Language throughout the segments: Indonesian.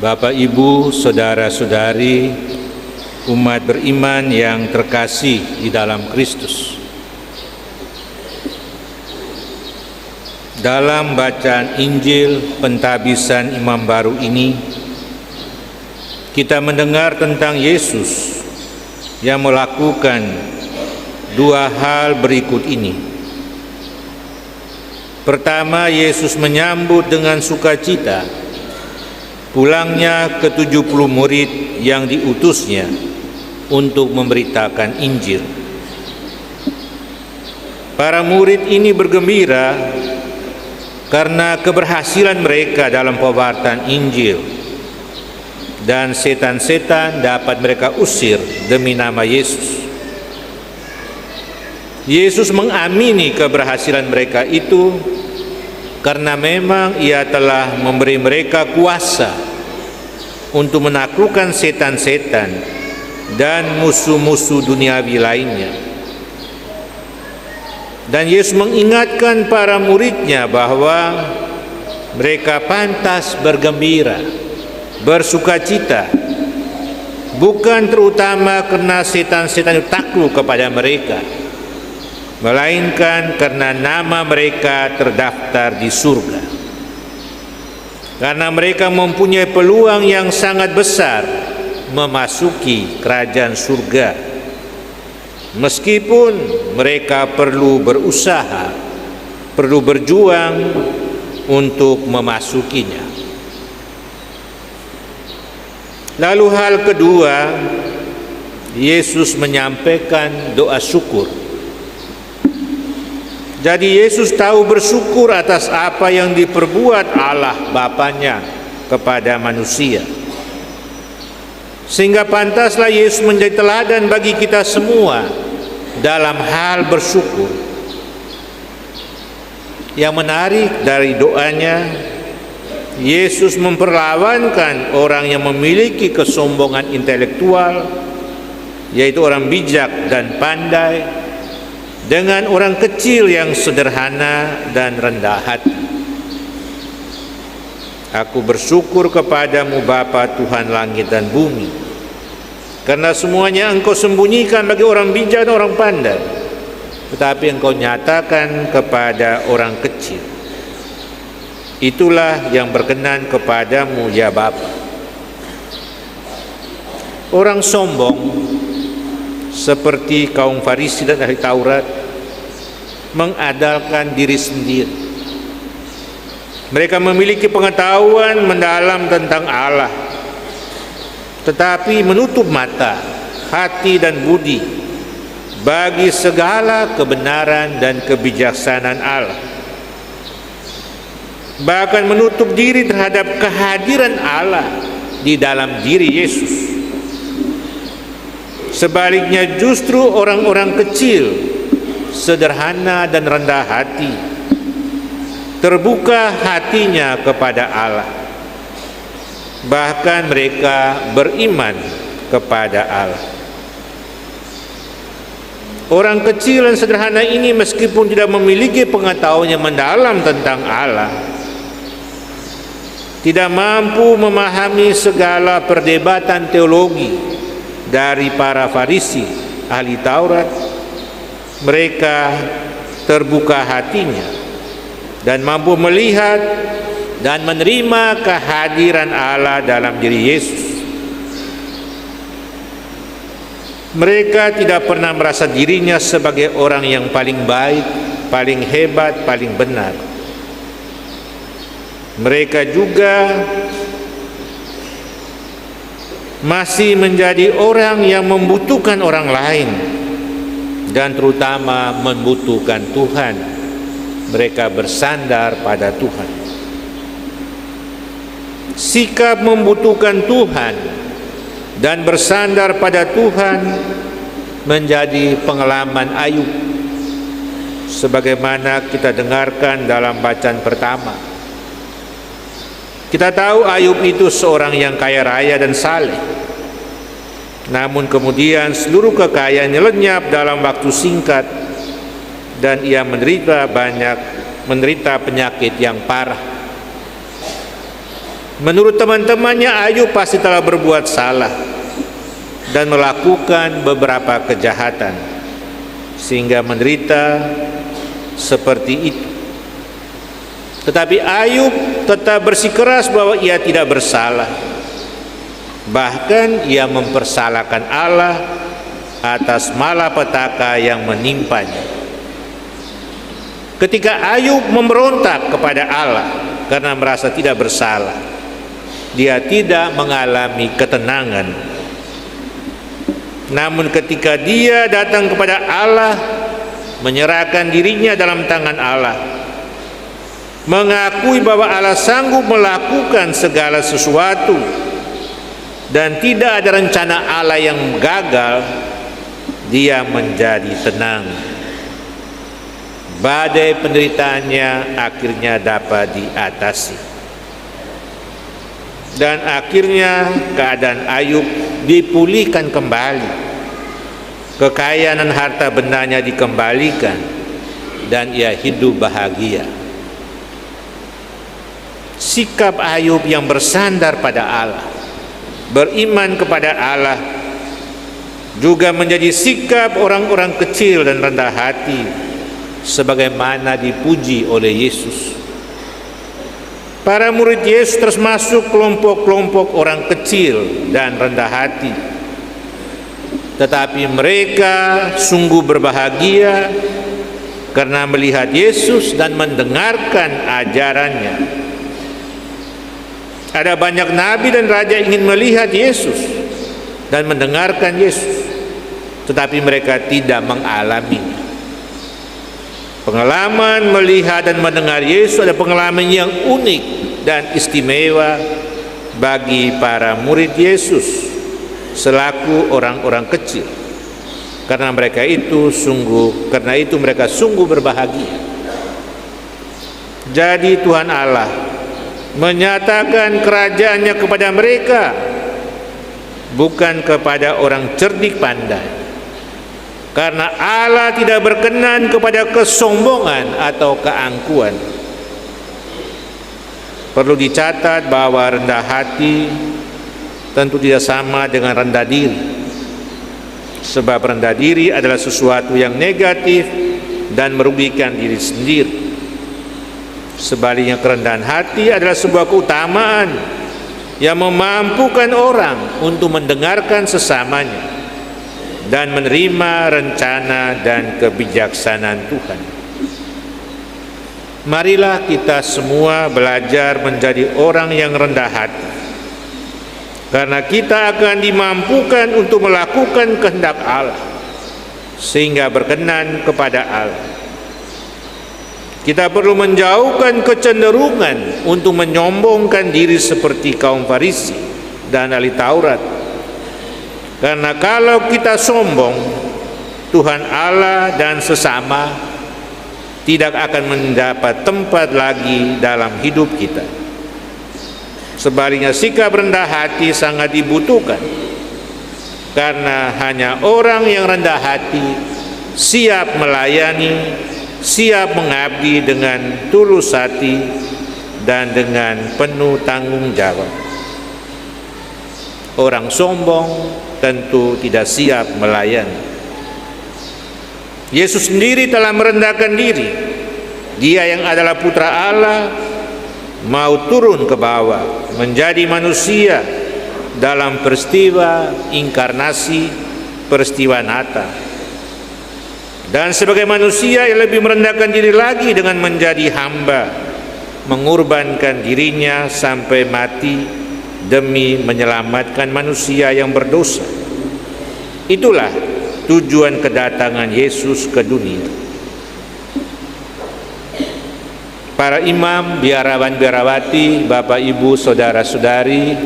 Bapak, Ibu, saudara-saudari, umat beriman yang terkasih di dalam Kristus. Dalam bacaan Injil Pentabisan Imam Baru ini, kita mendengar tentang Yesus yang melakukan dua hal berikut ini. Pertama, Yesus menyambut dengan sukacita pulangnya ke-70 murid yang diutusnya untuk memberitakan Injil. Para murid ini bergembira karena keberhasilan mereka dalam pewartaan Injil, dan setan-setan dapat mereka usir demi nama Yesus. Yesus mengamini keberhasilan mereka itu karena memang Ia telah memberi mereka kuasa untuk menaklukkan setan-setan dan musuh-musuh duniawi lainnya. Dan Yesus mengingatkan para muridnya bahwa mereka pantas bergembira, bersukacita, bukan terutama karena setan-setan itu takluk kepada mereka, melainkan karena nama mereka terdaftar di surga. Karena mereka mempunyai peluang yang sangat besar memasuki kerajaan surga, meskipun mereka perlu berusaha, perlu berjuang untuk memasukinya. Lalu hal kedua, Yesus menyampaikan doa syukur. Jadi Yesus tahu bersyukur atas apa yang diperbuat Allah Bapanya kepada manusia. Sehingga pantaslah Yesus menjadi teladan bagi kita semua dalam hal bersyukur. Yang menarik dari doanya, Yesus memperlawankan orang yang memiliki kesombongan intelektual, yaitu orang bijak dan pandai, dengan orang kecil yang sederhana dan rendah hati. Aku bersyukur kepadamu Bapa Tuhan langit dan bumi, karena semuanya Engkau sembunyikan bagi orang bijak dan orang pandai, tetapi Engkau nyatakan kepada orang kecil. Itulah yang berkenan kepadamu ya Bapa. Orang sombong seperti kaum Farisi dan ahli Taurat mengandalkan diri sendiri. Mereka memiliki pengetahuan mendalam tentang Allah, tetapi menutup mata, hati dan budi bagi segala kebenaran dan kebijaksanaan Allah. Bahkan menutup diri terhadap kehadiran Allah di dalam diri Yesus. Sebaliknya justru orang-orang kecil, sederhana dan rendah hati, terbuka hatinya kepada Allah. Bahkan mereka beriman kepada Allah. Orang kecil dan sederhana ini meskipun tidak memiliki pengetahuan yang mendalam tentang Allah, tidak mampu memahami segala perdebatan teologi dari para Farisi, ahli Taurat, mereka terbuka hatinya dan mampu melihat dan menerima kehadiran Allah dalam diri Yesus. Mereka tidak pernah merasa dirinya sebagai orang yang paling baik, paling hebat, paling benar. Mereka juga masih menjadi orang yang membutuhkan orang lain, dan terutama membutuhkan Tuhan. Mereka bersandar pada Tuhan. Sikap membutuhkan Tuhan dan bersandar pada Tuhan menjadi pengalaman Ayub, sebagaimana kita dengarkan dalam bacaan pertama. Kita tahu Ayub itu seorang yang kaya raya dan saleh. Namun kemudian seluruh kekayaannya lenyap dalam waktu singkat, dan ia menderita penyakit yang parah. Menurut teman-temannya, Ayub pasti telah berbuat salah dan melakukan beberapa kejahatan sehingga menderita seperti itu. Tetapi Ayub tetap bersikeras bahwa ia tidak bersalah. Bahkan ia mempersalahkan Allah atas malapetaka yang menimpanya. Ketika Ayub memberontak kepada Allah karena merasa tidak bersalah, dia tidak mengalami ketenangan. Namun ketika dia datang kepada Allah, menyerahkan dirinya dalam tangan Allah, mengakui bahwa Allah sanggup melakukan segala sesuatu dan tidak ada rencana Allah yang gagal, dia menjadi tenang. Badai penderitaannya akhirnya dapat diatasi. Dan akhirnya keadaan Ayub dipulihkan kembali. Kekayaan dan harta bendanya dikembalikan dan ia hidup bahagia. Sikap Ayub yang bersandar pada Allah, beriman kepada Allah, juga menjadi sikap orang-orang kecil dan rendah hati sebagaimana dipuji oleh Yesus. Para murid Yesus termasuk kelompok-kelompok orang kecil dan rendah hati, tetapi mereka sungguh berbahagia karena melihat Yesus dan mendengarkan ajarannya. Ada banyak nabi dan raja ingin melihat Yesus dan mendengarkan Yesus, tetapi mereka tidak mengalaminya. Pengalaman melihat dan mendengar Yesus adalah pengalaman yang unik dan istimewa bagi para murid Yesus selaku orang-orang kecil. Karena itu mereka sungguh berbahagia. Jadi Tuhan Allah menyatakan kerajaannya kepada mereka, bukan kepada orang cerdik pandai. Karena Allah tidak berkenan kepada kesombongan atau keangkuhan. Perlu dicatat bahwa rendah hati tentu tidak sama dengan rendah diri. Sebab rendah diri adalah sesuatu yang negatif dan merugikan diri sendiri. Sebaliknya kerendahan hati adalah sebuah keutamaan yang memampukan orang untuk mendengarkan sesamanya dan menerima rencana dan kebijaksanaan Tuhan. Marilah kita semua belajar menjadi orang yang rendah hati, karena kita akan dimampukan untuk melakukan kehendak Allah sehingga berkenan kepada Allah. Kita perlu menjauhkan kecenderungan untuk menyombongkan diri seperti kaum Farisi dan ahli Taurat. Karena kalau kita sombong, Tuhan Allah dan sesama tidak akan mendapat tempat lagi dalam hidup kita. Sebaliknya sikap rendah hati sangat dibutuhkan, karena hanya orang yang rendah hati siap melayani, siap mengabdi dengan tulus hati dan dengan penuh tanggung jawab. Orang sombong tentu tidak siap melayani. Yesus sendiri telah merendahkan diri. Dia yang adalah putra Allah mau turun ke bawah menjadi manusia dalam peristiwa inkarnasi, peristiwa Natal. Dan sebagai manusia yang lebih merendahkan diri lagi dengan menjadi hamba, mengorbankan dirinya sampai mati demi menyelamatkan manusia yang berdosa. Itulah tujuan kedatangan Yesus ke dunia. Para imam, biarawan-biarawati, Bapak Ibu, saudara-saudari,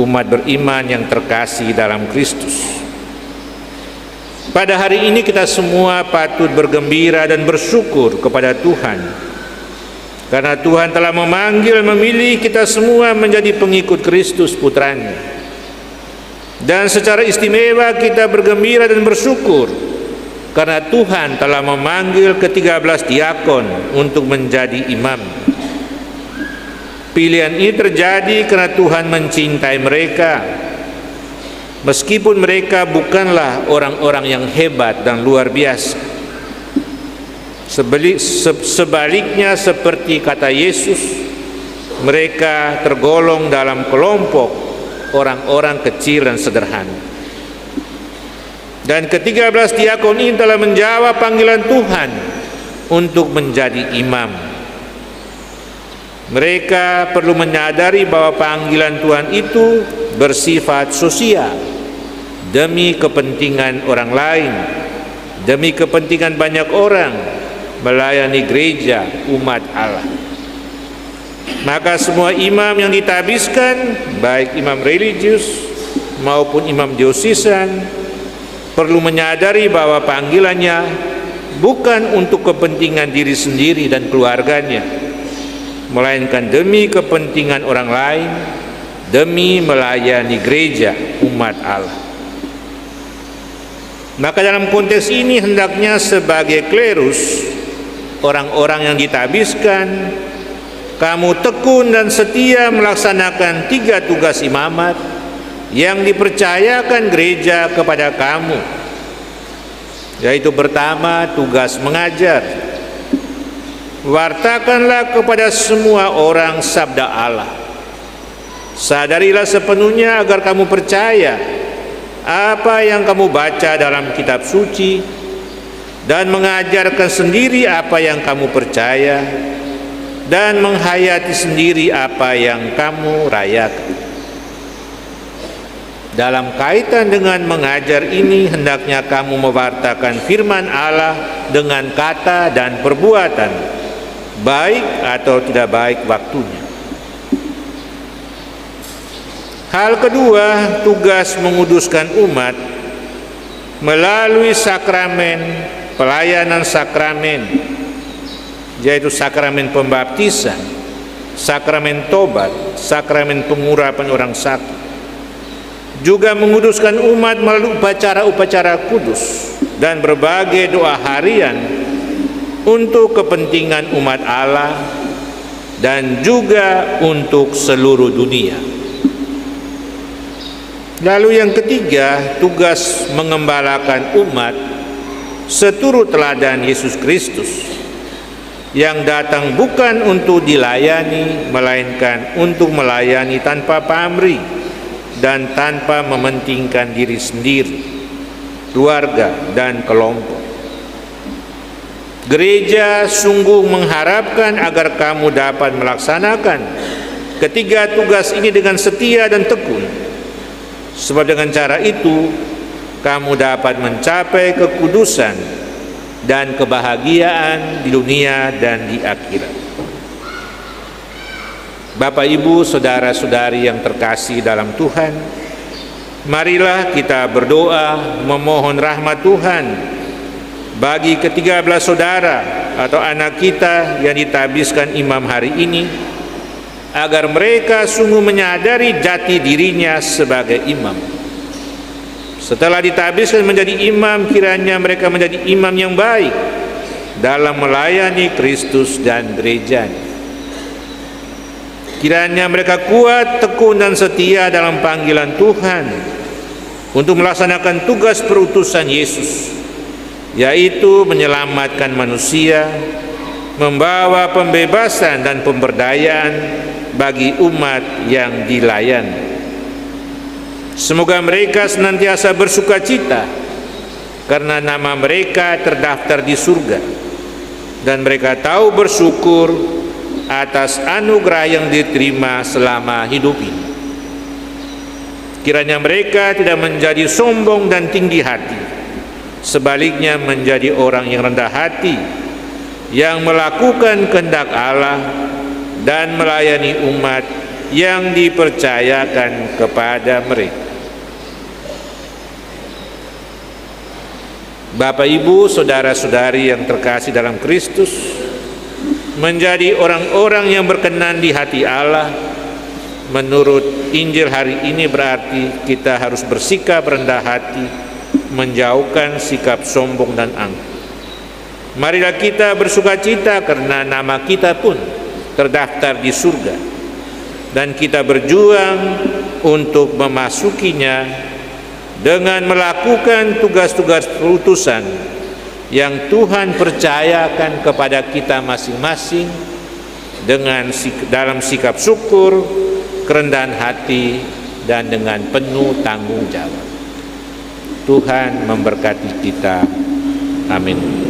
umat beriman yang terkasih dalam Kristus. Pada hari ini kita semua patut bergembira dan bersyukur kepada Tuhan, karena Tuhan telah memilih kita semua menjadi pengikut Kristus putranya. Dan secara istimewa kita bergembira dan bersyukur karena Tuhan telah memanggil ke-13 diakon untuk menjadi imam. Pilihan ini terjadi karena Tuhan mencintai mereka, meskipun mereka bukanlah orang-orang yang hebat dan luar biasa. Sebaliknya, seperti kata Yesus, mereka tergolong dalam kelompok orang-orang kecil dan sederhana. Dan ke-13 diakon ini telah menjawab panggilan Tuhan untuk menjadi imam. Mereka perlu menyadari bahwa panggilan Tuhan itu bersifat sosial, demi kepentingan orang lain, demi kepentingan banyak orang, melayani gereja umat Allah. Maka semua imam yang ditabiskan, baik imam religius maupun imam diosesan, perlu menyadari bahwa panggilannya bukan untuk kepentingan diri sendiri dan keluarganya, melainkan demi kepentingan orang lain, demi melayani gereja umat Allah. Maka dalam konteks ini hendaknya sebagai klerus, orang-orang yang ditabiskan, kamu tekun dan setia melaksanakan 3 tugas imamat yang dipercayakan gereja kepada kamu, yaitu pertama, tugas mengajar. Wartakanlah kepada semua orang sabda Allah. Sadarilah sepenuhnya agar kamu percaya apa yang kamu baca dalam kitab suci, dan mengajarkan sendiri apa yang kamu percaya, dan menghayati sendiri apa yang kamu rayakan. Dalam kaitan dengan mengajar ini, hendaknya kamu mewartakan firman Allah dengan kata dan perbuatan, baik atau tidak baik waktunya. Hal kedua, tugas menguduskan umat melalui sakramen, pelayanan sakramen, yaitu sakramen pembaptisan, sakramen tobat, sakramen pengurapan orang sakit. Juga menguduskan umat melalui upacara-upacara kudus dan berbagai doa harian untuk kepentingan umat Allah dan juga untuk seluruh dunia. Lalu yang ketiga, tugas mengembalakan umat seturut teladan Yesus Kristus, yang datang bukan untuk dilayani, melainkan untuk melayani tanpa pamrih dan tanpa mementingkan diri sendiri, keluarga, dan kelompok. Gereja sungguh mengharapkan agar kamu dapat melaksanakan ketiga tugas ini dengan setia dan tekun, sebab dengan cara itu kamu dapat mencapai kekudusan dan kebahagiaan di dunia dan di akhirat. Bapak, Ibu, saudara-saudari yang terkasih dalam Tuhan, marilah kita berdoa memohon rahmat Tuhan bagi ke-13 saudara atau anak kita yang ditabiskan imam hari ini, agar mereka sungguh menyadari jati dirinya sebagai imam. Setelah ditabiskan menjadi imam, kiranya mereka menjadi imam yang baik dalam melayani Kristus dan gerejanya. Kiranya mereka kuat, tekun, dan setia dalam panggilan Tuhan untuk melaksanakan tugas perutusan Yesus, yaitu menyelamatkan manusia, membawa pembebasan dan pemberdayaan bagi umat yang dilayani. Semoga mereka senantiasa bersukacita karena nama mereka terdaftar di surga, dan mereka tahu bersyukur atas anugerah yang diterima selama hidup ini. Kiranya mereka tidak menjadi sombong dan tinggi hati, sebaliknya menjadi orang yang rendah hati, yang melakukan kehendak Allah dan melayani umat yang dipercayakan kepada mereka. Bapak, Ibu, saudara-saudari yang terkasih dalam Kristus, menjadi orang-orang yang berkenan di hati Allah menurut Injil hari ini berarti kita harus bersikap rendah hati, menjauhkan sikap sombong dan angkuh. Marilah kita bersukacita karena nama kita pun terdaftar di surga, dan kita berjuang untuk memasukinya dengan melakukan tugas-tugas perutusan yang Tuhan percayakan kepada kita masing-masing dalam sikap syukur, kerendahan hati, dan dengan penuh tanggung jawab. Tuhan memberkati kita. Amin.